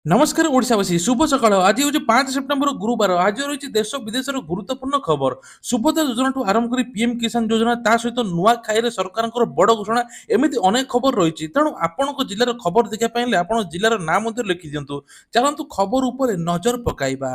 नमस्कार ओडिशावासी शुभ सकाळ आज हूँ 5 सेप्टेम्बर गुरुवार आज रही देश विदेश गुरुत्वपूर्ण खबर सुभद्रा योजना ठू आरंभ कर पीएम किसान योजना ता सहित नुआ खाई सरकार बड़ घोषणा एमती अनेक खबर रही तेणु आपण जिलार खबर देखापी आप जिलार नाम लिखि दिंतु चलतु खबर उपर नजर पकाइबा।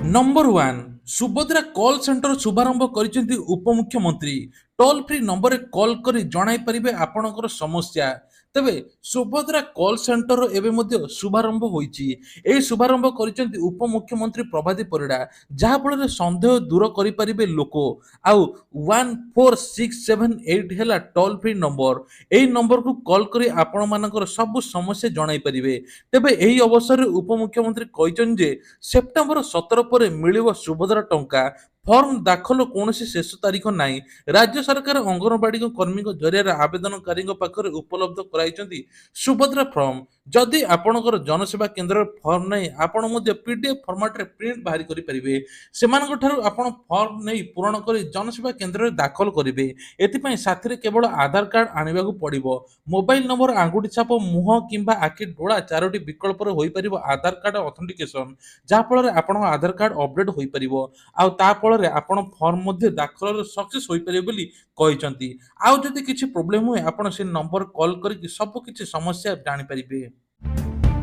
नंबर 1 सुभद्रा कॉल सेंटर शुभारंभ कर उपमुख्यमंत्री टोल फ्री नंबर कॉल कर जणाई पारे आपणकर समस्या तेबे सुभद्रा कॉल सेंटर एवं मध्य शुभारंभ होईची एई शुभारंभ करिसेंती उपमुख्यमंत्री प्रभाती परिडा जहा फल संदेह दूर करि परिबे लोक आउ 14678 हैला टोल फ्री नंबर एई नंबर को कॉल करी आपण मानकर सब समस्या जणाई परिबे। तेबे एही अवसर रे उपमुख्यमंत्री कहिचन जे सेप्टेम्बर 17 पर मिलिव सुभद्रा टंका फर्म दाखल कौन शेष तारीख नहीं राज्य सरकार अंगनवाड़ी कर्मी जरिया आवेदनकारी पाखे उपलब्ध कराई सुभद्रा फर्म जदि आपणकर जनसेवा केन्द्र फर्म नहीं आपण पीडीएफ फर्माट प्रिंट बाहरी करेंगे से फर्म नहीं पूरण कर जनसेवा केन्द्र में दाखल करेंगे एपाई साथी केवल आधार कार्ड आने पड़ो मोबाइल नंबर आंगुठी छाप मुह कि आखि डोला चारोटी विकल्प हो पार आधार कार्ड ऑथेंटिकेशन जहाँफल आप आधार कार्ड अपडेट हो पार आउे आपण फर्म दाखल सक्सेस हो पारे बोली कहते आउ जदि किसी प्रोब्लेम हुए आप से नंबर कॉल करके सब किसी समस्या जानीपारे।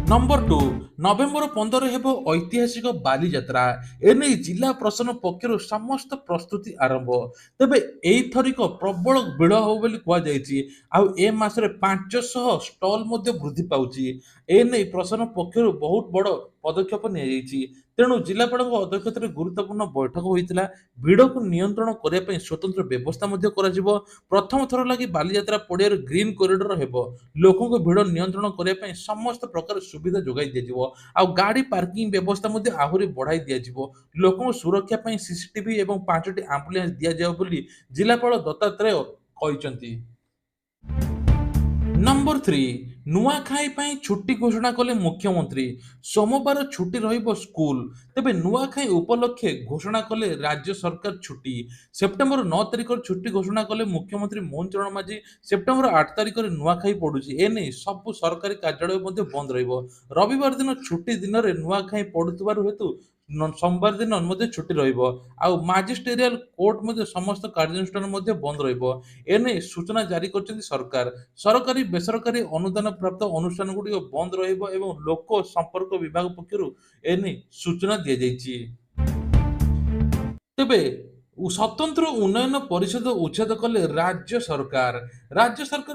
नंबर 2 नवेम्बर 15 हेब ऐतिहासिक बालीजात्रा एने जिला प्रशासन पक्षर समस्त प्रस्तुति आरंभ तेबे एथरिक प्रबल भिड़ हो बोली कहुई आउ ए मासरे 500 स्टॉल वृद्धि पाउची एने प्रशासन पक्षर बहुत बड़ पदक्षेप नि तेणु जिलापाल अध्यक्षतार गुरुत्वपूर्ण बैठक होता भिड़ को नियंत्रण करने स्वतंत्र व्यवस्था प्रथम थर लगी बालीजात्रा पड़िया ग्रीन कॉरिडोर हेब लोकों भिड़ नियंत्रण करने समस्त प्रकार सुविधा जोगाई दिज्व आ गाड़ी पार्किंग व्यवस्था आहरी बढ़ाई दिज्व लोक सुरक्षा सीसीटीवी और 5टी आम्बुलांस दि जाए जिलापाल दत्तात्रेय कहते। नंबर 3 नुआखाई पाई छुट्टी घोषणा कले मुख्यमंत्री सोमवार छुट्टी रहिबो स्कूल तेबे नुआखाई उपलक्षे घोषणा कले राज्य सरकार छुट्टी सेप्टेम्बर 9 तारिख छुट्टी घोषणा कले मुख्यमंत्री मोहन चरण माझी सेप्टेम्बर 8 तारिख नुआखाई पड़ुछि एने सब सरकारी कार्यालय मध्ये बंद रहिबो रविवार दिन छुट्टी दिन रे नुआखाई पड़ुथिबार हेतु सोमवार दिन छुट्टी रहिबो आउ माजिस्टेरियल कोर्ट मध्ये समस्त कार्यानुष्ठान मध्ये बंद रहिबो एने सूचना जारी करछन्ती सरकार सरकारी बेसरकारी अनुदान प्राप्त अनुष्ठान गुडी बंद रहिबो एवं लोक संपर्क विभाग पक्षरु एने सूचना दिया जायछि। तेबे स्वतंत्र उन्नयन परिषद उच्छेद कले राज्य सरकार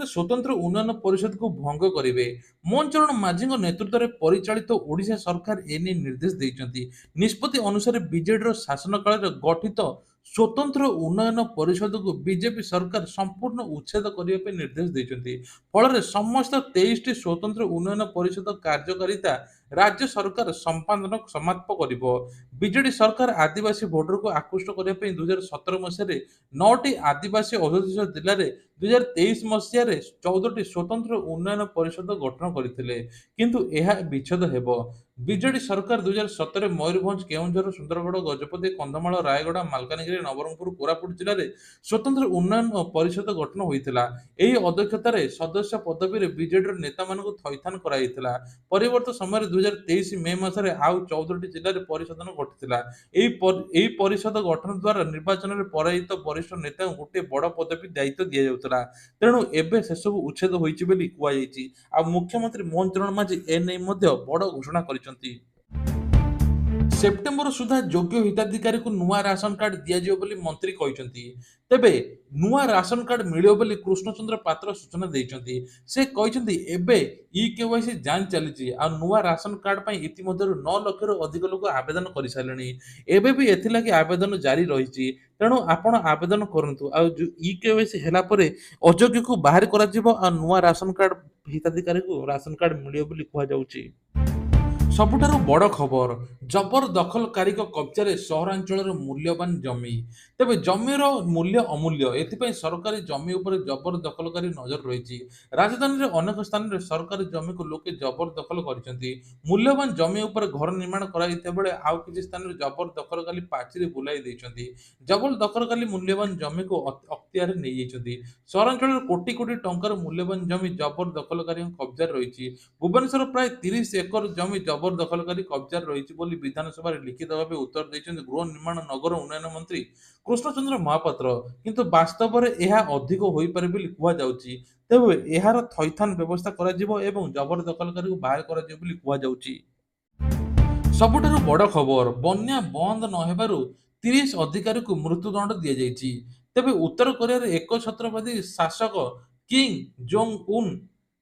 स्वतंत्र उन्नयन परिषद को भंग करेंगे मोहन चरण माझी नेतृत्व में परिचालित ओडिशा सरकार एने निर्देश देइछन्ति निष्पत्ति अनुसार बीजेडी शासन काल गठित स्वतंत्र उन्नयन परिषद को बीजेपी सरकार संपूर्ण उच्छेद करने निर्देश देइछन्ति फल समस्त 23 स्वतंत्र उन्नयन परिषद कार्यकारिता राज्य सरकार संपादन समाप्त करिबो बीजेडी सरकार आदिवासी भोटर को आकृष्ट करने 2017 मसीह 9टी आदिवासी अध्युषित जिले में 2023 मसीह 14टी स्वतंत्र उन्नयन परिषद गठन करथिले किंतु यह विच्छेद हेबो बीजेडी सरकार 2017 मयूरभंज केउंझर सुंदरगढ़ गजपति कंधमाल रायगड़ा मालकानगिरी नवरंगपुर कोरापुट जिले में स्वतंत्र उन्नयन परिषद गठन होइतिला एही अध्यक्षतार सदस्य पदवी बीजेडी नेता मानक थैथान कराइतिला परिवर्तन समय 2023 मे मासरे आउ 14टी जिले में परिषद घटिला एही परिषद गठन द्वारा निर्वाचन में पराजित वरिष्ठ नेता गोटे बड़ पदवी दायित्व दि जाउतला तेणु एबे से सब उच्छेद होइछि बोली कुआ जाइछि आ मुख्यमंत्री मोहन चरण माझी एने मध्य बड़ घोषणा करिसंति सेप्टेम्बर सुधा योग्य हिताधिकारी को नुआ राशन कार्ड दिया बोली मंत्री कहते तेबे नुआ राशन कार्ड मिलियो बोली कृष्णचंद्र पात्र सूचना देइछन्ति से कहते एबे ई केवाईसी जांच चली आ नुआ राशन कार्ड पई इतिमध्यरु 9 लाख रु अधिक लोक आवेदन कर सारलेनी एबे भी एथिलागि आवेदन जारी रहिछि तेणु आपण आवेदन करंतु आ ई केवाईसी हेला परे अयोग्य को बाहर करा जिवो आ नुआ राशन कार्ड हिताधिकारी को राशन कार्ड मिलियो बोली कहा जाउछि। ସବୁଠାରୁ ବଡ଼ ଖବର ଜବରଦଖଲକାରୀଙ୍କ କବ୍ଜାରେ ସହରାଞ୍ଚଳର ମୂଲ୍ୟବାନ ଜମି। ତେବେ ଜମିର ମୂଲ୍ୟ ଅମୂଲ୍ୟ, ଏଥିପାଇଁ ସରକାରୀ ଜମି ଉପରେ ଜବରଦଖଲକାରୀ ନଜର ରହିଛି। ରାଜଧାନୀରେ ଅନେକ ସ୍ଥାନରେ ସରକାରୀ ଜମିକୁ ଲୋକେ ଜବରଦଖଲ କରିଛନ୍ତି। ମୂଲ୍ୟବାନ ଜମି ଉପରେ ଘର ନିର୍ମାଣ କରାଯାଇଥିବା ବେଳେ ଆଉ କିଛି ସ୍ଥାନରେ ଜବରଦଖଲକାରୀ ପାଚେରୀ ବୁଲାଇ ଦେଇଛନ୍ତି। ଜବରଦଖଲକାରୀ ମୂଲ୍ୟବାନ ଜମିକୁ ଅକ୍ତିଆରରେ ନେଇଯାଇଛନ୍ତି। ସହରାଞ୍ଚଳରେ କୋଟି କୋଟି ଟଙ୍କାର ମୂଲ୍ୟବାନ ଜମି ଜବରଦଖଲକାରୀଙ୍କ କବ୍ଜାରେ ରହିଛି। ଭୁବନେଶ୍ୱର ପ୍ରାୟ 30 ଏକର ଜମି ଜବରଦଖଲକାରୀ କବ୍ଜାରେ ରହିଛି ବୋଲି ବିଧାନସଭାରେ ଲିଖିତ ଭାବେ ଉତ୍ତର ଦେଇଛନ୍ତି ଗୃହ ନିର୍ମାଣ ନଗର ଉନ୍ନୟନ ମନ୍ତ୍ରୀ କୃଷ୍ଣଚନ୍ଦ୍ର ମହାପାତ୍ର। କିନ୍ତୁ ବାସ୍ତବରେ ଏହା ଅଧିକ ହୋଇପାରେ ବୋଲି କୁହାଯାଉଛି। ତେବେ ଏହାର ଥଇଥାନ ବ୍ୟବସ୍ଥା କରାଯିବ ଏବଂ ଜବରଦଖଲକାରୀକୁ ବାହାର କରାଯିବ ବୋଲି କୁହାଯାଉଛି। ସବୁଠାରୁ ବଡ଼ ଖବର ବନ୍ୟା ବନ୍ଦ ନ ହେବାରୁ 30 ଅଧିକାରୀଙ୍କୁ ମୃତ୍ୟୁଦଣ୍ଡ ଦିଆଯାଇଛି। ତେବେ ଉତ୍ତର କୋରିଆର ଏକଛତ୍ରବାଦୀ ଶାସକ କିମ୍ ଜୋଙ୍ଗ ଉନ୍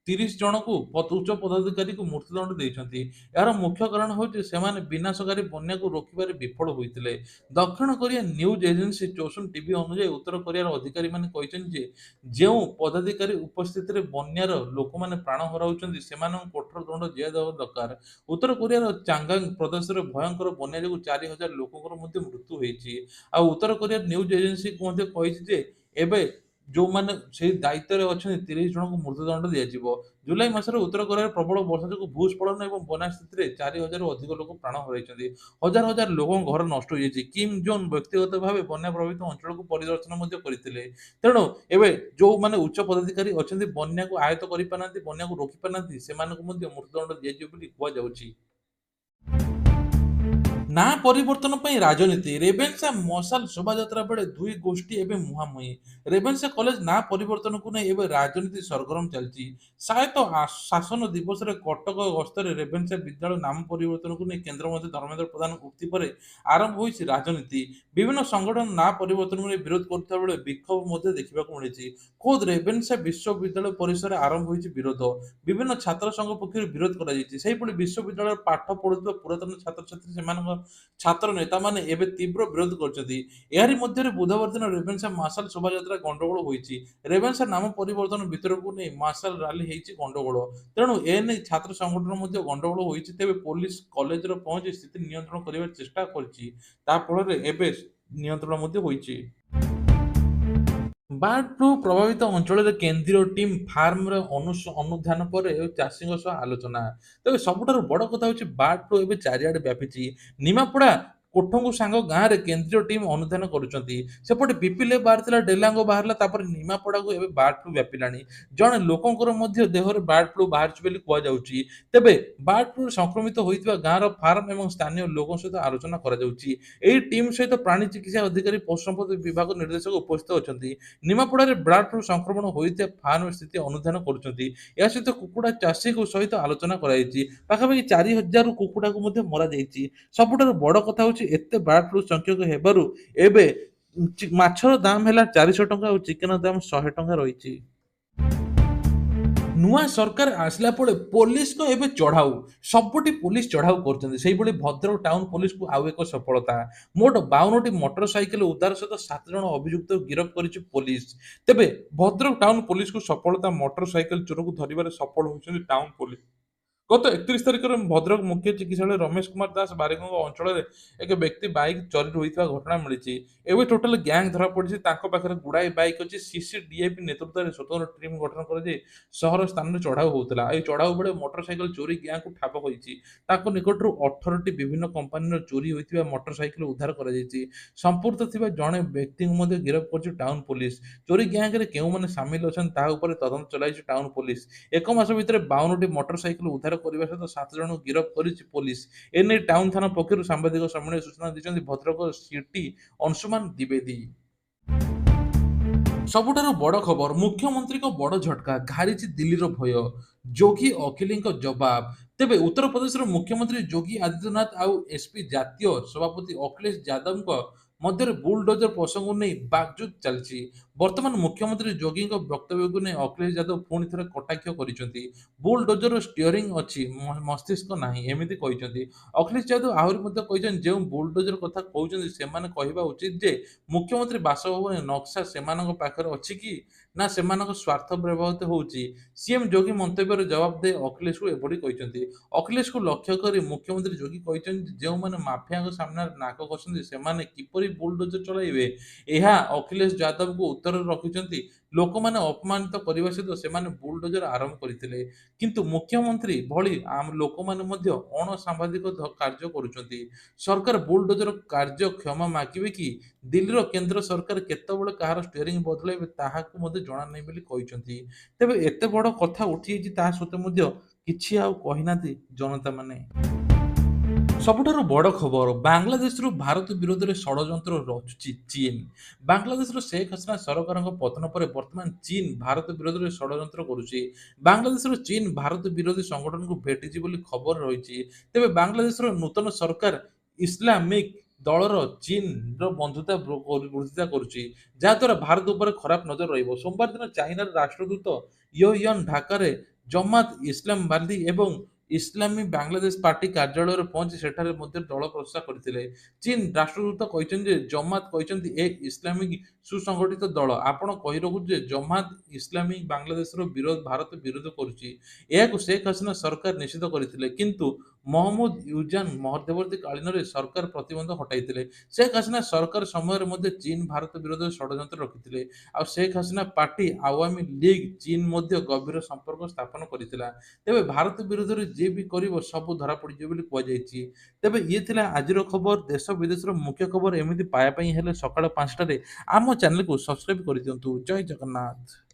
30 ଜଣଙ୍କୁ ଉଚ୍ଚ ପଦାଧିକାରୀଙ୍କୁ ମୃତ୍ୟୁଦଣ୍ଡ ଦେଇଛନ୍ତି। ଏହାର ମୁଖ୍ୟ କାରଣ ହେଉଛି ସେମାନେ ବିନାଶକାରୀ ବନ୍ୟାକୁ ରୋକିବାରେ ବିଫଳ ହୋଇଥିଲେ। ଦକ୍ଷିଣ କୋରିଆ ନ୍ୟୁଜ୍ ଏଜେନ୍ସି ଚୋସୁନ୍ ଟିଭି ଅନୁଯାୟୀ ଉତ୍ତର କୋରିଆର ଅଧିକାରୀମାନେ କହିଛନ୍ତି ଯେ ଯେଉଁ ପଦାଧିକାରୀ ଉପସ୍ଥିତିରେ ବନ୍ୟାର ଲୋକମାନେ ପ୍ରାଣ ହରାଉଛନ୍ତି ସେମାନଙ୍କୁ କଠୋର ଦଣ୍ଡ ଦିଆଯିବା ଦରକାର। ଉତ୍ତର କୋରିଆର ଚାଙ୍ଗାଙ୍ଗ ପ୍ରଦେଶରେ ଭୟଙ୍କର ବନ୍ୟା ଯୋଗୁଁ 4,000 ଲୋକଙ୍କର ମଧ୍ୟ ମୃତ୍ୟୁ ହୋଇଛି। ଆଉ ଉତ୍ତର କୋରିଆ ନ୍ୟୁଜ୍ ଏଜେନ୍ସି ମଧ୍ୟ କହିଛି ଯେ ଏବେ ଯେଉଁମାନେ ସେଇ ଦାୟିତ୍ୱରେ ଅଛନ୍ତି 30 ଜଣଙ୍କୁ ମୃତ୍ୟୁଦଣ୍ଡ ଦିଆଯିବ। ଜୁଲାଇ ମାସରେ ଉତ୍ତର କୋରିଆରେ ପ୍ରବଳ ବର୍ଷା ଯୋଗୁଁ ଭୂସ୍ଖଳନ ଏବଂ ବନ୍ୟା ସ୍ଥିତିରେ 4,000ରୁ ଅଧିକ ଲୋକ ପ୍ରାଣ ହରାଇଛନ୍ତି। ହଜାର ହଜାର ଲୋକଙ୍କ ଘର ନଷ୍ଟ ହୋଇଯାଇଛି। କିମ୍ ଜୋନ୍ ବ୍ୟକ୍ତିଗତ ଭାବେ ବନ୍ୟା ପ୍ରଭାବିତ ଅଞ୍ଚଳକୁ ପରିଦର୍ଶନ ମଧ୍ୟ କରିଥିଲେ। ତେଣୁ ଏବେ ଯେଉଁମାନେ ଉଚ୍ଚ ପଦାଧିକାରୀ ଅଛନ୍ତି ବନ୍ୟାକୁ ଆୟତ୍ତ କରିପାରୁନାହାନ୍ତି, ବନ୍ୟାକୁ ରୋକି ପାରୁନାହାନ୍ତି, ସେମାନଙ୍କୁ ମଧ୍ୟ ମୃତ୍ୟୁଦଣ୍ଡ ଦିଆଯିବ ବୋଲି କୁହାଯାଉଛି। ନାଁ ପରିବର୍ତ୍ତନ ପାଇଁ ରାଜନୀତି ରେଭେନ୍ସା ମଶାଲ ଶୋଭାଯାତ୍ରା ବେଳେ ଦୁଇ ଗୋଷ୍ଠୀ ଏବେ ମୁହାଁମୁହିଁ। ରେଭେନ୍ସା କଲେଜ ନାଁ ପରିବର୍ତ୍ତନକୁ ନେଇ ଏବେ ରାଜନୀତି ସରଗରମ ଚାଲିଛି। ସାୟତ ଶାସନ ଦିବସରେ କଟକ ଗସ୍ତରେ ରେଭେନ୍ସା ବିଦ୍ୟାଳୟ ନାମ ପରିବର୍ତ୍ତନକୁ ନେଇ କେନ୍ଦ୍ରମନ୍ତ୍ରୀ ଧର୍ମେନ୍ଦ୍ର ପ୍ରଧାନଙ୍କ ଉକ୍ତି ପରେ ଆରମ୍ଭ ହୋଇଛି ରାଜନୀତି। ବିଭିନ୍ନ ସଂଗଠନ ନାଁ ପରିବର୍ତ୍ତନକୁ ନେଇ ବିରୋଧ କରୁଥିବା ବେଳେ ବିକ୍ଷୋଭ ମଧ୍ୟ ଦେଖିବାକୁ ମିଳିଛି। ଖୋଦ୍ ରେଭେନ୍ସା ବିଶ୍ୱବିଦ୍ୟାଳୟ ପରିସରରେ ଆରମ୍ଭ ହୋଇଛି ବିରୋଧ। ବିଭିନ୍ନ ଛାତ୍ର ସଂଘ ପକ୍ଷରୁ ବିରୋଧ କରାଯାଇଛି। ସେହିଭଳି ବିଶ୍ୱବିଦ୍ୟାଳୟରେ ପାଠ ପଢୁଥିବା ପୁରାତନ ଛାତ୍ରଛାତ୍ରୀ ସେମାନଙ୍କ ଛାତ୍ର ନେତାମାନେ ଏବେ ତୀବ୍ର ବିରୋଧ କରିଛନ୍ତି। ଏହାରି ମଧ୍ୟରେ ବୁଧବାର ଦିନ ରେଭେନ୍ସା ମାର୍ଶାଲ ଶୋଭାଯାତ୍ରା ଗଣ୍ଡଗୋଳ ହୋଇଛି। ରେଭେନ୍ସା ନାମ ପରିବର୍ତ୍ତନ ବିତର୍କକୁ ନେଇ ମାର୍ଶାଲ ରାଲି ହେଇଛି ଗଣ୍ଡଗୋଳ। ତେଣୁ ଏନେଇ ଛାତ୍ର ସଂଗଠନ ମଧ୍ୟ ଗଣ୍ଡଗୋଳ ହୋଇଛି। ତେବେ ପୋଲିସ କଲେଜରେ ପହଞ୍ଚି ସ୍ଥିତି ନିୟନ୍ତ୍ରଣ କରିବାର ଚେଷ୍ଟା କରିଛି। ତା ଫଳରେ ଏବେ ନିୟନ୍ତ୍ରଣ ମଧ୍ୟ ହୋଇଛି। ବାର୍ଡ ଫ୍ଲୁ ପ୍ରଭାବିତ ଅଞ୍ଚଳରେ କେନ୍ଦ୍ରୀୟ ଟିମ୍ ଫାର୍ମରେ ଅନୁଧ୍ୟାନ ପରେ ଚାଷୀଙ୍କ ସହ ଆଲୋଚନା। ତେବେ ସବୁଠାରୁ ବଡ଼ କଥା ହେଉଛି ବାର୍ଡ ଫ୍ଲୁ ଏବେ ଚାରିଆଡ଼େ ବ୍ୟାପିଛି। ନିମାପଡ଼ା କୋଠଙ୍ଗୁ ସାଙ୍ଗ ଗାଁରେ କେନ୍ଦ୍ରୀୟ ଟିମ୍ ଅନୁଧ୍ୟାନ କରୁଛନ୍ତି। ସେପଟେ ପିପିଲିରେ ବାହାରିଥିଲା ଡେଲାଙ୍ଗ ବାହାରିଲା, ତାପରେ ନିମାପଡ଼ାକୁ ଏବେ ବାର୍ଡ ଫ୍ଲୁ ବ୍ୟାପିଲାଣି। ଜଣେ ଲୋକଙ୍କର ମଧ୍ୟ ଦେହରେ ବାର୍ଡ ଫ୍ଲୁ ବାହାରିଛି ବୋଲି କୁହାଯାଉଛି। ତେବେ ବାର୍ଡ ଫ୍ଲୁ ସଂକ୍ରମିତ ହୋଇଥିବା ଗାଁର ଫାର୍ମ ଏବଂ ସ୍ଥାନୀୟ ଲୋକଙ୍କ ସହିତ ଆଲୋଚନା କରାଯାଉଛି। ଏହି ଟିମ୍ ସହିତ ପ୍ରାଣୀ ଚିକିତ୍ସା ଅଧିକାରୀ, ପଶୁ ସମ୍ପଦ ବିଭାଗ ନିର୍ଦ୍ଦେଶକ ଉପସ୍ଥିତ ଅଛନ୍ତି। ନିମାପଡ଼ାରେ ବାର୍ଡ ଫ୍ଲୁ ସଂକ୍ରମଣ ହୋଇଥିବା ଫାର୍ମ ସ୍ଥିତି ଅନୁଧ୍ୟାନ କରୁଛନ୍ତି। ଏହା ସହିତ କୁକୁଡ଼ା ଚାଷୀଙ୍କ ସହିତ ଆଲୋଚନା କରାଯାଇଛି। ପାଖାପାଖି 4,000 କୁକୁଡ଼ାକୁ ମଧ୍ୟ ମରାଯାଇଛି। ସବୁଠାରୁ ବଡ଼ କଥା ହେଉଛି ଏତେ ବାର୍ଡ ଫ୍ଲୁ ସଂଖ୍ୟକ ହେବାରୁ ଏବେ ମାଛର ଦାମ ହେଲା 400 ଟଙ୍କା ଆଉ ଚିକେନର ଦାମ 100 ଟଙ୍କା ରହିଛି। ନୂଆ ସରକାର ଆସିଲା ପରେ ପୋଲିସଙ୍କ ଏବେ ଚଢ଼ାଉ। ସବୁଠି ପୋଲିସ ଚଢ଼ାଉ କରୁଛନ୍ତି। ସେହିଭଳି ଭଦ୍ରକ ଟାଉନ ପୋଲିସକୁ ଆଉ ଏକ ସଫଳତା। ମୋଟ 52ଟି ମୋଟର ସାଇକେଲ ଉଦ୍ଧାର ସହିତ 7 ଜଣ ଅଭିଯୁକ୍ତକୁ ଗିରଫ କରିଛି ପୋଲିସ। ତେବେ ଭଦ୍ରକ ଟାଉନ ପୋଲିସକୁ ସଫଳତା, ମୋଟର ସାଇକେଲ ଚୋରକୁ ଧରିବାରେ ସଫଳ ହୋଇଛନ୍ତି ଟାଉନ ପୋଲିସ। ଗତ 31 ତାରିଖରେ ଭଦ୍ରକ ମୁଖ୍ୟ ଚିକିତ୍ସାଳୟ ରମେଶ କୁମାର ଦାସ ବାରିକଙ୍କ ଅଞ୍ଚଳରେ ଏକ ବ୍ୟକ୍ତି ବାଇକ୍ ଚୋରି ହୋଇଥିବା ଘଟଣା ମିଳିଛି। ଏବେ ଟୋଟାଲ ଗ୍ୟାଙ୍ଗ ଧରାପଡ଼ିଛି। ତାଙ୍କ ପାଖରେ ଗୁଡ଼ାଏ ବାଇକ୍ ଅଛି। ସିସିଡିଏପି ନେତୃତ୍ୱରେ ସ୍ୱତନ୍ତ୍ର ଟିମ୍ ଗଠନ କରାଯାଇ ସହର ସ୍ଥାନରେ ଚଢ଼ାଉ ହେଉଥିଲା। ଏହି ଚଢ଼ାଉ ବେଳେ ମୋଟର ସାଇକେଲ ଚୋରି ଗ୍ୟାଙ୍ଗକୁ ଠାବ ହୋଇଛି। ତାଙ୍କ ନିକଟରୁ 18ଟି ବିଭିନ୍ନ କମ୍ପାନୀର ଚୋରି ହୋଇଥିବା ମୋଟର ସାଇକେଲ ଉଦ୍ଧାର କରାଯାଇଛି। ସମ୍ପୃକ୍ତ ଥିବା ଜଣେ ବ୍ୟକ୍ତିଙ୍କୁ ମଧ୍ୟ ଗିରଫ କରିଛି ଟାଉନ ପୋଲିସ। ଚୋରି ଗ୍ୟାଙ୍ଗରେ କେଉଁମାନେ ସାମିଲ ଅଛନ୍ତି ତାହା ଉପରେ ତଦନ୍ତ ଚଳାଇଛି ଟାଉନ ପୋଲିସ। ଏକ ମାସ ଭିତରେ 52ଟି ମୋଟର ସାଇକେଲ ଉଦ୍ଧାର କରିବା ସହିତ 7 ଜଣଙ୍କୁ ଗିରଫ କରିଛି ପୋଲିସ। ଏନେଇ ଟାଉନ ଥାନା ପକ୍ଷରୁ ସାମ୍ବାଦିକ ସମ୍ମିଳନୀରେ ସୂଚନା ଦେଇଛନ୍ତି ଭଦ୍ରକ ସିଟି ଅଂଶୁମାନ ଦ୍ୱିବେଦୀ। ସବୁଠାରୁ ବଡ଼ ଖବର ମୁଖ୍ୟମନ୍ତ୍ରୀଙ୍କ ବଡ଼ ଝଟକା, ଘାରିଛି ଦିଲ୍ଲୀର ଭୟ। ଯୋଗୀ ଅଖିଳଙ୍କ ଜବାବ। ତେବେ ଉତ୍ତରପ୍ରଦେଶର ମୁଖ୍ୟମନ୍ତ୍ରୀ ଯୋଗୀ ଆଦିତ୍ୟନାଥ ଆଉ ଏସ୍ପି ଜାତୀୟ ସଭାପତି ଅଖିଳେଶ ଯାଦବଙ୍କ ମଧ୍ୟରେ ବୁଲଡୋଜର ପ୍ରସଙ୍ଗକୁ ନେଇ ବାକ୍ଯୁଦ୍ଧ ଚାଲିଛି। ବର୍ତ୍ତମାନ ମୁଖ୍ୟମନ୍ତ୍ରୀ ଯୋଗୀଙ୍କ ବକ୍ତବ୍ୟକୁ ନେଇ ଅଖିଳେଶ ଯାଦବ ପୁଣି ଥରେ କଟାକ୍ଷ କରିଛନ୍ତି। ବୁଲଡୋଜରର ଷ୍ଟିଅରିଂ ଅଛି, ମସ୍ତିଷ୍କ ନାହିଁ, ଏମିତି କହିଛନ୍ତି। ଅଖିଳେଶ ଯାଦବ ଆହୁରି ମଧ୍ୟ କହିଛନ୍ତି ଯେଉଁ ବୁଲଡୋଜର କଥା କହୁଛନ୍ତି ସେମାନେ କହିବା ଉଚିତ ଯେ ମୁଖ୍ୟମନ୍ତ୍ରୀ ବାସଭବନରେ ନକ୍ସା ସେମାନଙ୍କ ପାଖରେ ଅଛି କି ନା ସେମାନଙ୍କ ସ୍ୱାର୍ଥ ବ୍ୟବହୃତ ହେଉଛି। ସିଏମ୍ ଯୋଗୀ ମନ୍ତବ୍ୟର ଜବାବ ଦେଇ ଅଖିଳେଶଙ୍କୁ ଏଭଳି କହିଛନ୍ତି। ଅଖିଳେଶଙ୍କୁ ଲକ୍ଷ୍ୟ କରି ମୁଖ୍ୟମନ୍ତ୍ରୀ ଯୋଗୀ କହିଛନ୍ତି ଯେଉଁମାନେ ମାଫିଆଙ୍କ ସାମ୍ନାରେ ନାକ ଘଷନ୍ତି ସେମାନେ କିପରି ବୁଲଡୋଜର ଚଳାଇବେ? ଏହା ଅଖିଳେଶ ଯାଦବଙ୍କୁ ଉତ୍ତରରେ ରଖିଛନ୍ତି। ଲୋକମାନେ ଅପମାନିତ କରିବା ସହିତ ସେମାନେ ବୁଲଡୋଜର ଆରମ୍ଭ କରିଥିଲେ। କିନ୍ତୁ ମୁଖ୍ୟମନ୍ତ୍ରୀ ଭଳି ଲୋକମାନେ ମଧ୍ୟ ଅଣସାମ୍ବାଦିକ କାର୍ଯ୍ୟ କରୁଛନ୍ତି। ସରକାର ବୁଲଡୋଜର କାର୍ଯ୍ୟ କ୍ଷମା ମାଗିବେ କି? ଦିଲ୍ଲୀର କେନ୍ଦ୍ର ସରକାର କେତେବେଳେ କାହାର ଷ୍ଟିଅରିଂ ବଦଳାଇବେ ତାହାକୁ ମଧ୍ୟ ଜଣାନାହିଁ ବୋଲି କହିଛନ୍ତି। ତେବେ ଏତେ ବଡ଼ କଥା ଉଠିଯାଇଛି ତାହା ସତ୍ତ୍ୱେ ମଧ୍ୟ କିଛି ଆଉ କହିନାହାନ୍ତି ଜନତାମାନେ। ସବୁଠାରୁ ବଡ଼ ଖବର ବାଂଲାଦେଶରୁ ଭାରତ ବିରୋଧରେ ଷଡ଼ଯନ୍ତ୍ର ରଚୁଛି ଚୀନ। ବାଂଲାଦେଶର ଶେଖ୍ ହସିନା ସରକାରଙ୍କ ପତନ ପରେ ବର୍ତ୍ତମାନ ଚୀନ ଭାରତ ବିରୋଧରେ ଷଡ଼ଯନ୍ତ୍ର କରୁଛି। ବାଂଲାଦେଶର ଚୀନ ଭାରତ ବିରୋଧୀ ସଂଗଠନକୁ ଭେଟିଛି ବୋଲି ଖବର ରହିଛି। ତେବେ ବାଂଲାଦେଶର ନୂତନ ସରକାର ଇସଲାମିକ ଦଳର ଚୀନର ବନ୍ଧୁତା ବୃଦ୍ଧିତା କରୁଛି, ଯାହାଦ୍ୱାରା ଭାରତ ଉପରେ ଖରାପ ନଜର ରହିବ। ସୋମବାର ଦିନ ଚାଇନାର ରାଷ୍ଟ୍ରଦୂତ ୟୋ ୟନ୍ ଢାକାରେ ଜମାତ ଇସଲାମାବାଦୀ ଏବଂ ଇସଲାମୀ ବାଂଲାଦେଶ ପାର୍ଟି କାର୍ଯ୍ୟାଳୟରେ ପହଞ୍ଚି ସେଠାରେ ମଧ୍ୟ ଦଳ ପ୍ରଶଂସା କରିଥିଲେ। ଚୀନ ରାଷ୍ଟ୍ରଦୂତ କହିଛନ୍ତି ଯେ ଜମାତ କହିଛନ୍ତି ଏ ଇସଲାମିକ ସୁସଂଗଠିତ ଦଳ। ଆପଣ କହି ରଖୁଛୁ ଯେ ଜମାତ ଇସଲାମୀ ବାଂଲାଦେଶର ଭାରତ ବିରୋଧ କରୁଛି। ଏହାକୁ ଶେଖ୍ ହସିନା ସରକାର ନିଷିଦ୍ଧ କରିଥିଲେ, କିନ୍ତୁ ମହମ୍ମଦ ୟୁଜାନ ମଧ୍ୟବର୍ତ୍ତୀ କାଳୀନରେ ସରକାର ପ୍ରତିବନ୍ଧ ହଟାଇଥିଲେ। ଶେଖ୍ ହସିନା ସରକାର ସମୟରେ ମଧ୍ୟ ଚୀନ ଭାରତ ବିରୋଧରେ ଷଡ଼ଯନ୍ତ୍ର ରଖିଥିଲେ। ଆଉ ଶେଖ୍ ହସିନା ପାର୍ଟି ଆୱାମୀ ଲିଗ୍ ଚୀନ ମଧ୍ୟ ଗଭୀର ସମ୍ପର୍କ ସ୍ଥାପନ କରିଥିଲା। ତେବେ ଭାରତ ବିରୋଧରେ ଯିଏ ବି କରିବ ସବୁ ଧରା ପଡ଼ିଯିବ ବୋଲି କୁହାଯାଇଛି। ତେବେ ଇଏ ଥିଲା ଆଜିର ଖବର। ଦେଶ ବିଦେଶର ମୁଖ୍ୟ ଖବର ଏମିତି ପାଇବା ପାଇଁ ହେଲେ ସକାଳ 5ଟାରେ ଆମ ଚ୍ୟାନେଲକୁ ସବସ୍କ୍ରାଇବ କରିଦିଅନ୍ତୁ। ଜୟ ଜଗନ୍ନାଥ।